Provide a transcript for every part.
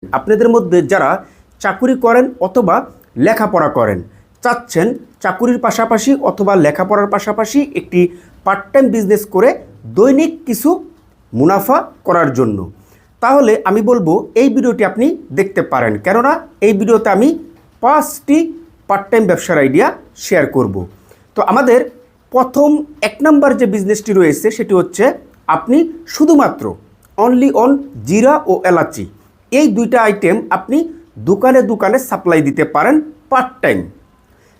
আপনাদের মধ্যে যারা চাকুরি করেন অথবা লেখাপড়া করেন, চাচ্ছেন চাকুরির পাশাপাশি অথবা লেখাপড়ার পাশাপাশি একটি পার্ট টাইম বিজনেস করে দৈনিক কিছু মুনাফা করার জন্য, তাহলে আমি বলবো এই ভিডিওটি আপনি দেখতে পারেন। কেননা এই ভিডিওতে আমি 5টি পার্ট টাইম ব্যবসার আইডিয়া শেয়ার করব। তো আমাদের প্রথম 1 নম্বর যে বিজনেসটি রয়েছে সেটি হচ্ছে আপনি শুধুমাত্র অনলি অন জিরা ও এলাচি এই দুইটা আইটেম আপনি দোকানে দোকানে সাপ্লাই দিতে পারেন পার্ট টাইম।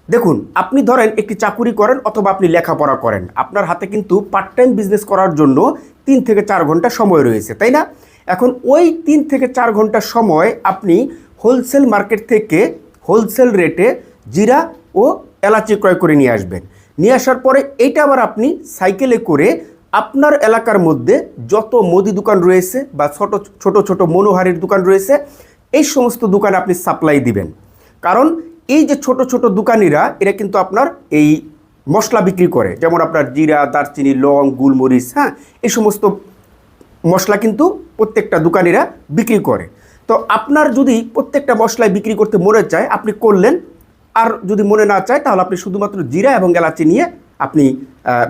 দেখুন, আপনি ধরেন একটি চাকুরি করেন অথবা আপনি লেখাপড়া করেন, আপনার হাতে কিন্তু পার্ট টাইম বিজনেস করার জন্য 3 থেকে 4 ঘন্টা সময় রয়েছে, তাই না? এখন ওই 3 থেকে 4 ঘন্টা সময় আপনি হোলসেল মার্কেট থেকে হোলসেল রেটে জিরা ও এলাচি ক্রয় করে নিয়ে আসবেন। নিয়ে আসার পরে এইটা আবার আপনি সাইকেলে করে আপনার এলাকার মধ্যে যত মুদি দোকান রয়েছে বা ছোট ছোট মনোহারির দোকান রয়েছে এই সমস্ত দোকানে আপনি সাপ্লাই দিবেন। কারণ এই যে ছোট ছোট দোকানিরা এরা কিন্তু আপনার এই মশলা বিক্রি করে, যেমন আপনার জিরা, দারচিনি, লং, গোলমরিচ, এই সমস্ত মশলা কিন্তু প্রত্যেকটা দোকানিরা বিক্রি করে। তো আপনার যদি প্রত্যেকটা মশলায় বিক্রি করতে মনে চায় আপনি করলেন, আর যদি মনে না চায় তাহলে আপনি শুধুমাত্র জিরা এবং এলাচি নিয়ে আপনি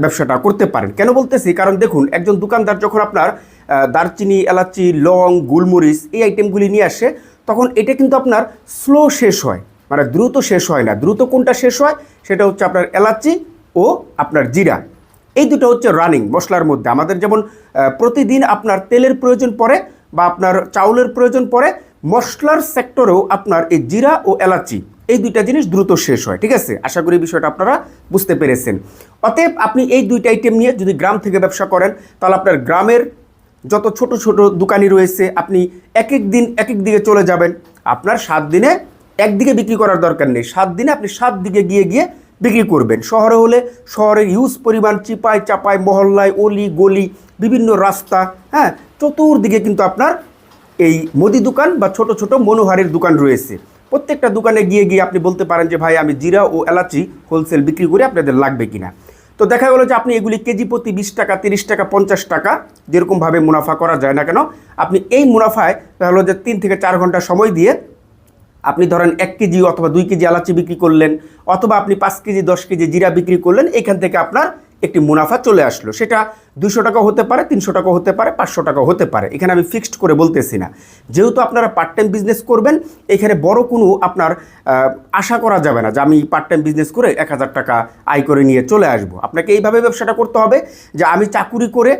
ব্যবসাটা করতে পারেন। কেন বলতেছি, কারণ দেখুন, একজন দোকানদার যখন আপনার দারচিনি, এলাচি, লং, গোলমরিচ এই আইটেমগুলি নিয়ে আসে তখন এটা কিন্তু আপনার স্লো শেষ হয়, মানে দ্রুত শেষ হয় না। দ্রুত কোনটা শেষ হয় সেটা হচ্ছে আপনার এলাচি ও আপনার জিরা, এই দুটো হচ্ছে রানিং মশলার মধ্যে। আমাদের যেমন প্রতিদিন আপনার তেলের প্রয়োজন পড়ে বা আপনার চাউলের প্রয়োজন পড়ে, মশলার সেক্টরেও আপনার এই জিরা ও এলাচি এই দুইটা জিনিস দ্রুত শেষ হয়। ঠিক আছে, আশা করি বিষয়টা আপনারা বুঝতে পেরেছেন। অতএব আপনি এই দুইটা আইটেম নিয়ে যদি গ্রাম থেকে ব্যবসা করেন তাহলে আপনার গ্রামের যত ছোট ছোট দোকানি রয়েছে আপনি এক এক দিন এক এক দিকে চলে যাবেন। আপনার 7 দিনে একদিকে বিক্রি করার দরকার নেই, 7 দিনে আপনি 7 দিকে গিয়ে গিয়ে বিক্রি করবেন। শহরে হলে শহরের হিউজ পরিমাণ চিপায় চাপায় মহল্লায় অলি গলি বিভিন্ন রাস্তা, চতুর্দিকে কিন্তু আপনার এই মুদি দোকান বা ছোট ছোট মনোহারির দোকান রয়েছে। প্রত্যেকটা দোকানে গিয়ে গিয়ে আপনি বলতে পারেন যে ভাই আমি জিরা ও এলাচি হোলসেল বিক্রি করে আপনাদের লাগবে কিনা। তো দেখা গেলো যে আপনি এগুলি কেজি প্রতি 20 টাকা, 30 টাকা, 50 টাকা যেরকমভাবে মুনাফা করা যায় না কেন, আপনি এই মুনাফায় দেখা গেলো যে 3 থেকে 4 ঘন্টা সময় দিয়ে আপনি ধরেন 1 কেজি অথবা 2 কেজি এলাচি বিক্রি করলেন, অথবা আপনি 5 কেজি 10 কেজি জিরা বিক্রি করলেন, এখান থেকে আপনার একটি মুনাফা চলে আসলো। সেটা 200 টাকাও হতে পারে, 300 টাকাও হতে পারে, 500 টাকাও হতে পারে। এখানে আমি ফিক্সড করে বলতেছি না। যেহেতু আপনারা পার্ট টাইম বিজনেস করবেন, এখানে বড় কোনো আপনার আশা করা যাবে না যে আমি পার্ট টাইম বিজনেস করে 1000 টাকা আয় করে নিয়ে চলে আসব। আপনাকে এইভাবে ব্যবসাটা করতে হবে যে আমি চাকুরি করে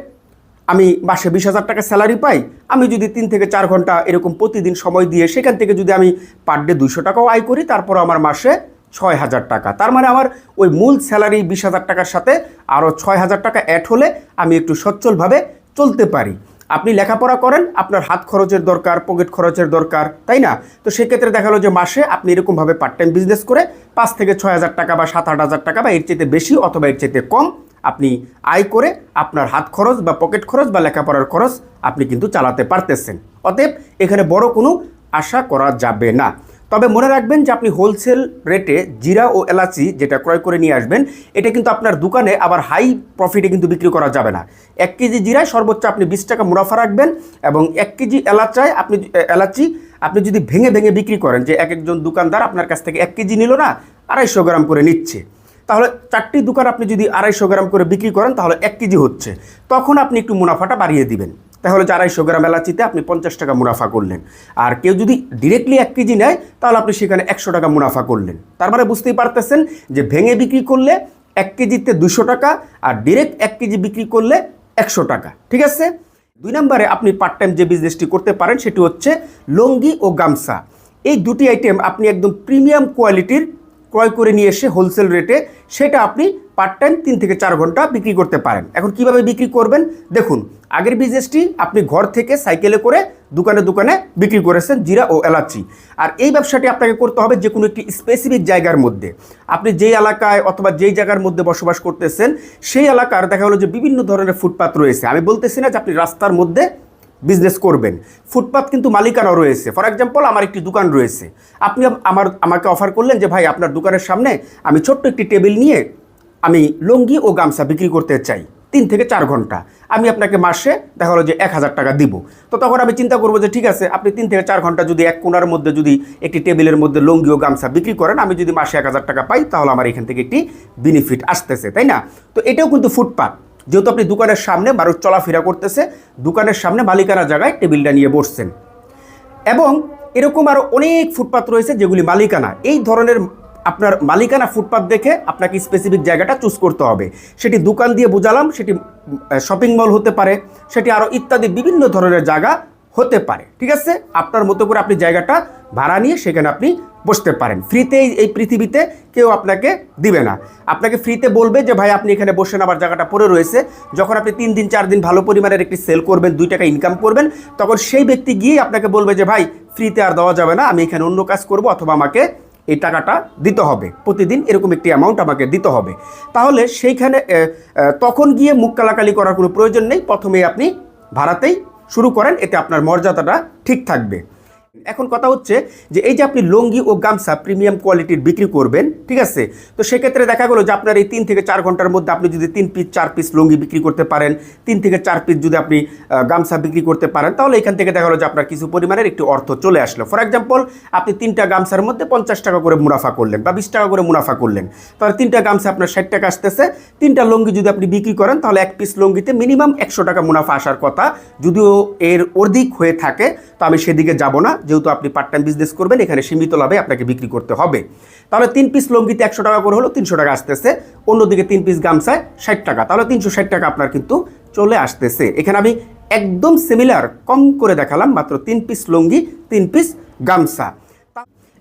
আমি মাসে 20,000 টাকা স্যালারি পাই, আমি যদি 3 থেকে 4 ঘন্টা এরকম প্রতিদিন সময় দিয়ে সেখান থেকে যদি আমি পার ডে 200 টাকাও আয় করি, তারপর আমার মাসে 6,000 টাকা, তার মানে আমার ওই মূল স্যালারি 20,000 টাকার সাথে আরও 6,000 টাকা অ্যাড হলে আমি একটু সচ্ছলভাবে চলতে পারি। আপনি লেখাপড়া করেন, আপনার হাত খরচের দরকার, পকেট খরচের দরকার, তাই না? তো সেক্ষেত্রে দেখা গেলো যে মাসে আপনি এরকমভাবে পার্ট টাইম বিজনেস করে 5 থেকে 6,000 টাকা বা 7-8,000 টাকা বা এর চাইতে বেশি অথবা এর চাইতে কম আপনি আয় করে আপনার হাত খরচ বা পকেট খরচ বা লেখাপড়ার খরচ আপনি কিন্তু চালাতে পারতেছেন। অতএব এখানে বড় কোনো আশা করা যাবে না। তবে মনে রাখবেন যে আপনি হোলসেল রেটে জিরা ও এলাচি যেটা ক্রয় করে নিয়ে আসবেন, এটা কিন্তু আপনার দোকানে আবার হাই প্রফিটে কিন্তু বিক্রি করা যাবে না। 1 কেজি জিরায় সর্বোচ্চ আপনি 20 টাকা মুনাফা রাখবেন, এবং 1 কেজি এলাচি আপনি যদি ভেঙে ভেঙে বিক্রি করেন, যে একজন দোকানদার আপনার কাছ থেকে 1 কেজি নিল না, 250 গ্রাম করে নিচ্ছে, তাহলে 4টি দোকান আপনি যদি 250 গ্রাম করে বিক্রি করেন তাহলে 1 কেজি হচ্ছে, তখন আপনি একটু মুনাফাটা বাড়িয়ে দিবেন। তাহলে 250 গ্রাম এলাচিতে আপনি 50 টাকা মুনাফা করলেন। আর কেউ যদি ডিরেক্টলি 1 কেজি নেয় তাহলে আপনি সেখানে 100 টাকা মুনাফা করলেন। তার মানে বুঝতেই পারতেছেন যে ভেঙে বিক্রি করলে 1 কেজিতে 200 টাকা, আর ডিরেক্ট 1 কেজি বিক্রি করলে 100 টাকা। ঠিক আছে। 2 নম্বরে আপনি পার্ট টাইম যে বিজনেসটি করতে পারেন সেটি হচ্ছে লুঙ্গি ও গামছা। এই দুটি আইটেম আপনি একদম প্রিমিয়াম কোয়ালিটির ক্রয় করে নিয়ে এসে হোলসেল রেটে সেটা আপনি পার্ট টাইম 3 থেকে 4 ঘন্টা বিক্রি করতে পারেন। এখন কিভাবে বিক্রি করবেন দেখুন, আগের বিজনেসটি আপনি ঘর থেকে সাইকেলে করে দোকানে দোকানে বিক্রি করেছেন জিরা ও এলাচি, আর এই ব্যবসাটি আপনাকে করতে হবে যে কোনো একটি স্পেসিফিক জায়গার মধ্যে। আপনি যেই এলাকায় অথবা যেই জায়গার মধ্যে বসবাস করতেছেন সেই এলাকার দেখা হলো যে বিভিন্ন ধরনের ফুটপাত রয়েছে। আমি বলতেছি না যে আপনি রাস্তার মধ্যে বিজনেস করবেন, ফুটপাত কিন্তু মালিকানাও রয়েছে। ফর এক্সাম্পল, আমার একটি দোকান রয়েছে, আপনি আমাকে অফার করলেন যে ভাই আপনার দোকানের সামনে আমি ছোট্ট একটি টেবিল নিয়ে আমি লুঙ্গি ও গামছা বিক্রি করতে চাই। 3 থেকে 4 ঘন্টা, আমি আপনাকে মাসে দেখা হলো যে 1,000 টাকা দিব। তো তখন আমি চিন্তা করবো যে ঠিক আছে, আপনি 3 থেকে 4 ঘন্টা যদি এক কোণার মধ্যে যদি একটি টেবিলের মধ্যে লুঙ্গি ও গামছা বিক্রি করেন, আমি যদি মাসে 1,000 টাকা পাই, তাহলে আমার এখান থেকে একটি বেনিফিট আসতেছে, তাই না? তো এটাও কিন্তু ফুটপাত, যেহেতু আপনি দোকানের সামনে মানুষ চলাফেরা করতেছে, দোকানের সামনে মালিকানা জায়গায় টেবিলটা নিয়ে বসছেন। এবং এরকম আরও অনেক ফুটপাত রয়েছে যেগুলি মালিকানা। এই ধরনের আপনার মালিকানা ফুটপাত দেখে আপনাকে স্পেসিফিক জায়গাটা চুজ করতে হবে। সেটি দোকান দিয়ে বোঝালাম, সেটি শপিং মল হতে পারে, সেটি আরও ইত্যাদি বিভিন্ন ধরনের জায়গা হতে পারে, ঠিক আছে? আপনার মতো করে আপনি জায়গাটা ভাড়া নিয়ে সেখানে আপনি বসতে পারেন। ফ্রিতে এই পৃথিবীতে কেউ আপনাকে দিবে না। আপনাকে ফ্রিতে বলবে যে ভাই আপনি এখানে বসেন, আবার জায়গাটা পড়ে রয়েছে। যখন আপনি 3 দিন 4 দিন ভালো পরিমাণের একটি সেল করবেন, 2 টাকা ইনকাম করবেন, তখন সেই ব্যক্তি গিয়ে আপনাকে বলবে যে ভাই ফ্রিতে আর দেওয়া যাবে না, আমি এখানে অন্য কাজ করব, অথবা আমাকে এই টাকাটা দিতে হবে, প্রতিদিন এরকম একটি অ্যামাউন্ট আমাকে দিতে হবে। তাহলে সেইখানে তখন গিয়ে মুখ কালাকালি করার কোনো প্রয়োজন নেই। প্রথমেই আপনি ভাড়াতেই শুরু করেন, এতে আপনার মর্যাদাটা ঠিক থাকবে। এখন কথা হচ্ছে যে এই যে আপনি লুঙ্গি ও গামছা প্রিমিয়াম কোয়ালিটির বিক্রি করবেন, ঠিক আছে? তো সেক্ষেত্রে দেখা গেলো যে আপনার এই 3 থেকে 4 ঘন্টার মধ্যে আপনি যদি 3 পিস 4 পিস লুঙ্গি বিক্রি করতে পারেন, 3 থেকে 4 পিস যদি আপনি গামছা বিক্রি করতে পারেন, তাহলে এখান থেকে দেখা গেলো যে আপনার কিছু পরিমাণের একটি অর্থ চলে আসলো। ফর এক্সাম্পল, আপনি 3টা গামছার মধ্যে 50 টাকা করে মুনাফা করলেন বা 20 টাকা করে মুনাফা করলেন, তাহলে 3টা গামছা আপনার 60 টাকা আসতেছে। 3টা লুঙ্গি যদি আপনি বিক্রি করেন, তাহলে 1 পিস লুঙ্গিতে মিনিমাম 100 টাকা মুনাফা আসার কথা। যদিও এর অধিক হয়ে থাকে, তো আমি সেদিকে যাব না, যেহেতু আপনি পার্ট টাইম বিজনেস করবেন, এখানে সীমিত লাভে আপনাকে বিক্রি করতে হবে। তাহলে 3 পিস লুঙ্গিতে 100 টাকা করে হলো 300 টাকা আসতেছে, অন্যদিকে 3 পিস গামছায় 60 টাকা, তাহলে 360 টাকা আপনার কিন্তু চলে আসতেছে। এখানে আমি একদম সিমিলার কম করে দেখালাম, মাত্র 3 পিস লুঙ্গি 3 পিস গামছা।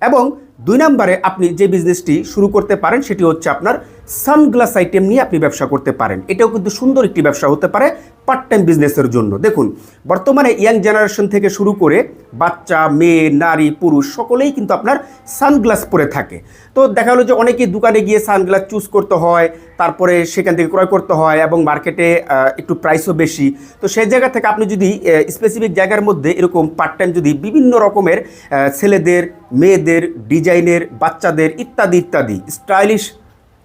এবং 2 নম্বরে আপনি যে বিজনেসটি শুরু করতে পারেন সেটি হচ্ছে আপনার সানগ্লাস আইটেম নিয়ে আপনি ব্যবসা করতে পারেন। এটাও কিন্তু সুন্দর একটি ব্যবসা হতে পারে পার্ট টাইম বিজনেসের জন্য। দেখুন, বর্তমানে ইয়াং জেনারেশন থেকে শুরু করে বাচ্চা, মেয়ে, নারী, পুরুষ সকলেই কিন্তু আপনার সানগ্লাস পরে থাকে। তো দেখা গেলো যে অনেকেই দোকানে গিয়ে সানগ্লাস চুজ করতে হয়, তারপরে সেখান থেকে ক্রয় করতে হয়, এবং মার্কেটে একটু প্রাইসও বেশি। তো সেই জায়গা থেকে আপনি যদি স্পেসিফিক জায়গার মধ্যে এরকম পার্ট টাইম যদি বিভিন্ন রকমের ছেলেদের, মেয়েদের, ডিজাইনের, বাচ্চাদের ইত্যাদি ইত্যাদি স্টাইলিশ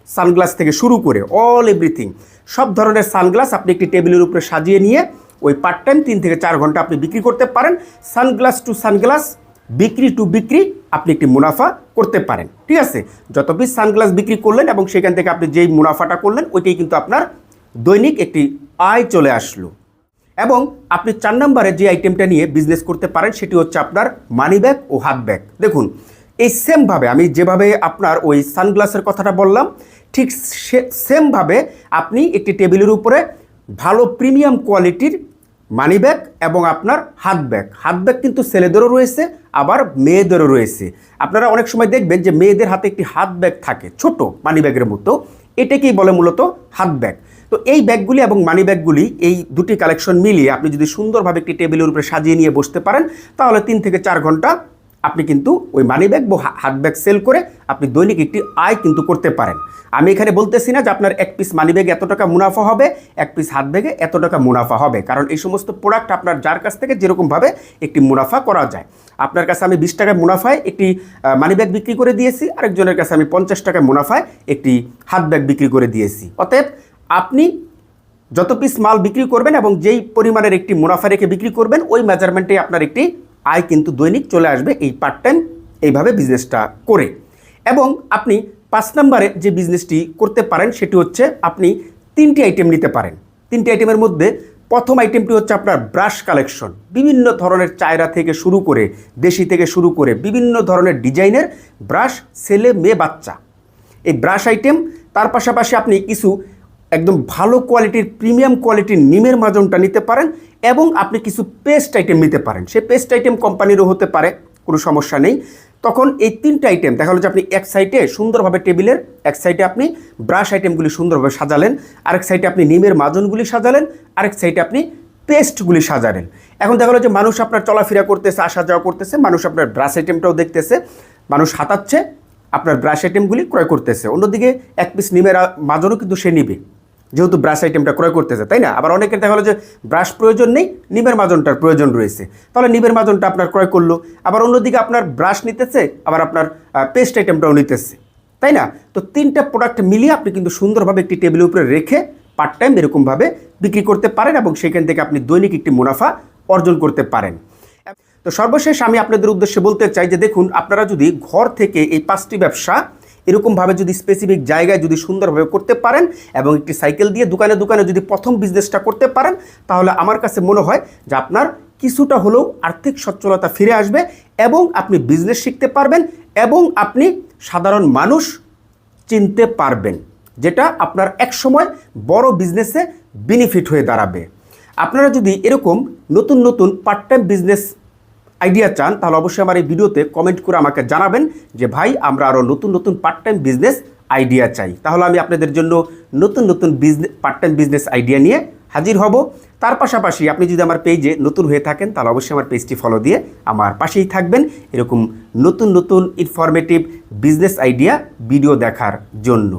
সানগ্লাস থেকে শুরু করে অল এভরিথিং সব ধরনের সানগ্লাস আপনি একটি টেবিলের উপরে সাজিয়ে নিয়ে ওই পার্ট টাইম 3 থেকে 4 ঘন্টা আপনি বিক্রি করতে পারেন। সানগ্লাস টু সানগ্লাস, বিক্রি টু বিক্রি আপনি একটি মুনাফা করতে পারেন, ঠিক আছে? যত পিস সানগ্লাস বিক্রি করলেন এবং সেখান থেকে আপনি যেই মুনাফাটা করলেন, ওইটাই কিন্তু আপনার দৈনিক একটি আয় চলে আসলো। এবং আপনি 4 নম্বরে যে আইটেমটা নিয়ে বিজনেস করতে পারেন সেটি হচ্ছে আপনার মানি ব্যাগ ও হাত ব্যাগ। দেখুন, এই সেমভাবে আমি যেভাবে আপনার ওই সানগ্লাসের কথাটা বললাম, ঠিক সেমভাবে আপনি একটি টেবিলের উপরে ভালো প্রিমিয়াম কোয়ালিটির মানি ব্যাগ এবং আপনার হাত ব্যাগ কিন্তু ছেলেদেরও রয়েছে, আবার মেয়েদেরও রয়েছে। আপনারা অনেক সময় দেখবেন যে মেয়েদের হাতে একটি হাত ব্যাগ থাকে, ছোট মানি ব্যাগের মতো, এটাকেই বলে মূলত হাত ব্যাগ। তো এই ব্যাগগুলি এবং মানি ব্যাগগুলি, এই দুটি কালেকশন মিলিয়ে আপনি যদি সুন্দরভাবে একটি টেবিলের উপরে সাজিয়ে নিয়ে বসতে পারেন, তাহলে 3 থেকে 4 ঘন্টা আপনি কিন্তু ওই মানি ব্যাগ বা হাত ব্যাগ সেল করে আপনি দৈনিক একটি আয় কিন্তু করতে পারেন। আমি এখানে বলতেছি না যে আপনার 1 পিস মানি ব্যাগে এত টাকা মুনাফা হবে, 1 পিস হাত ব্যাগে এত টাকা মুনাফা হবে, কারণ এই সমস্ত প্রোডাক্ট আপনার যার কাছ থেকে যেরকমভাবে একটি মুনাফা করা যায়। আপনার কাছে আমি 20 টাকায় মুনাফায় একটি মানি ব্যাগ বিক্রি করে দিয়েছি, আরেকজনের কাছে আমি 50 টাকায় মুনাফায় একটি হাত ব্যাগ বিক্রি করে দিয়েছি। অতএব আপনি যত পিস মাল বিক্রি করবেন এবং যেই পরিমাণের একটি মুনাফা রেখে বিক্রি করবেন, ওই মেজারমেন্টে আপনার একটি আয় কিন্তু দৈনিক চলে আসবে এই পার্ট টাইম এইভাবে বিজনেসটা করে। এবং আপনি 5 নম্বরে যে বিজনেসটি করতে পারেন সেটি হচ্ছে আপনি 3টি আইটেম নিতে পারেন। 3টি আইটেমের মধ্যে প্রথম আইটেমটি হচ্ছে আপনার ব্রাশ কালেকশন। বিভিন্ন ধরনের চায়রা থেকে শুরু করে, দেশি থেকে শুরু করে বিভিন্ন ধরনের ডিজাইনের ব্রাশ, ছেলে, মেয়ে, বাচ্চা, এই ব্রাশ আইটেম। তার পাশাপাশি আপনি কিছু একদম ভালো কোয়ালিটির প্রিমিয়াম কোয়ালিটির নিমের মাজনটা নিতে পারেন, এবং আপনি কিছু পেস্ট আইটেম নিতে পারেন। সেই পেস্ট আইটেম কোম্পানিরও হতে পারে, কোনো সমস্যা নেই। তখন এই 3টা আইটেম দেখা হলো যে আপনি এক সাইডে সুন্দরভাবে টেবিলের এক সাইডে আপনি ব্রাশ আইটেমগুলি সুন্দরভাবে সাজালেন, আরেক সাইডে আপনি নিমের মাজনগুলি সাজালেন, আরেক সাইডে আপনি পেস্টগুলি সাজালেন। এখন দেখা হলো যে মানুষ আপনার চলাফেরা করতেছে, আসা যাওয়া করতেছে, মানুষ আপনার ব্রাশ আইটেমটাও দেখতেছে, মানুষ হাতাচ্ছে, আপনার ব্রাশ আইটেমগুলি ক্রয় করতেছে। অন্যদিকে 1 পিস নিমের মাজনও কিন্তু সে নিবে, যেহেতু ব্রাশ আইটেমটা ক্রয় করতেছে, তাই না? আবার অনেকের দেখা হলো যে ব্রাশ প্রয়োজন নেই, নিমের মাজনটার প্রয়োজন রয়েছে, তাহলে নিমের মাজনটা আপনার ক্রয় করলো। আবার অন্যদিকে আপনার ব্রাশ নিতেছে, আবার আপনার পেস্ট আইটেমটাও নিতেছে, তাই না? তো 3টা প্রোডাক্ট মিলিয়ে আপনি কিন্তু সুন্দরভাবে একটি টেবিলের উপরে রেখে পার্ট টাইম এরকমভাবে বিক্রি করতে পারেন এবং সেখান থেকে আপনি দৈনিক একটি মুনাফা অর্জন করতে পারেন। তো সর্বশেষ আমি আপনাদের উদ্দেশ্যে বলতে চাই যে দেখুন, আপনারা যদি ঘর থেকে এই 5টি ব্যবসা এরকমভাবে যদি স্পেসিফিক জায়গায় যদি সুন্দরভাবে করতে পারেন এবং একটি সাইকেল দিয়ে দোকানে দোকানে যদি প্রথম বিজনেসটা করতে পারেন, তাহলে আমার কাছে মনে হয় যে আপনার কিছুটা হলেও আর্থিক সচ্ছলতা ফিরে আসবে এবং আপনি বিজনেস শিখতে পারবেন এবং আপনি সাধারণ মানুষ চিনতে পারবেন, যেটা আপনার একসময় বড় বিজনেসে বেনিফিট হয়ে দাঁড়াবে। আপনারা যদি এরকম নতুন নতুন পার্ট টাইম বিজনেস আইডিয়া চান, তাহলে অবশ্যই আমার এই ভিডিওতে কমেন্ট করে আমাকে জানাবেন যে ভাই আমরা আরও নতুন নতুন পার্ট টাইম বিজনেস আইডিয়া চাই। তাহলে আমি আপনাদের জন্য নতুন নতুন পার্ট টাইম বিজনেস আইডিয়া নিয়ে হাজির হব। তার পাশাপাশি আপনি যদি আমার পেজে নতুন হয়ে থাকেন, তাহলে অবশ্যই আমার পেজটি ফলো দিয়ে আমার পাশেই থাকবেন এরকম নতুন নতুন ইনফরমেটিভ বিজনেস আইডিয়া ভিডিও দেখার জন্য।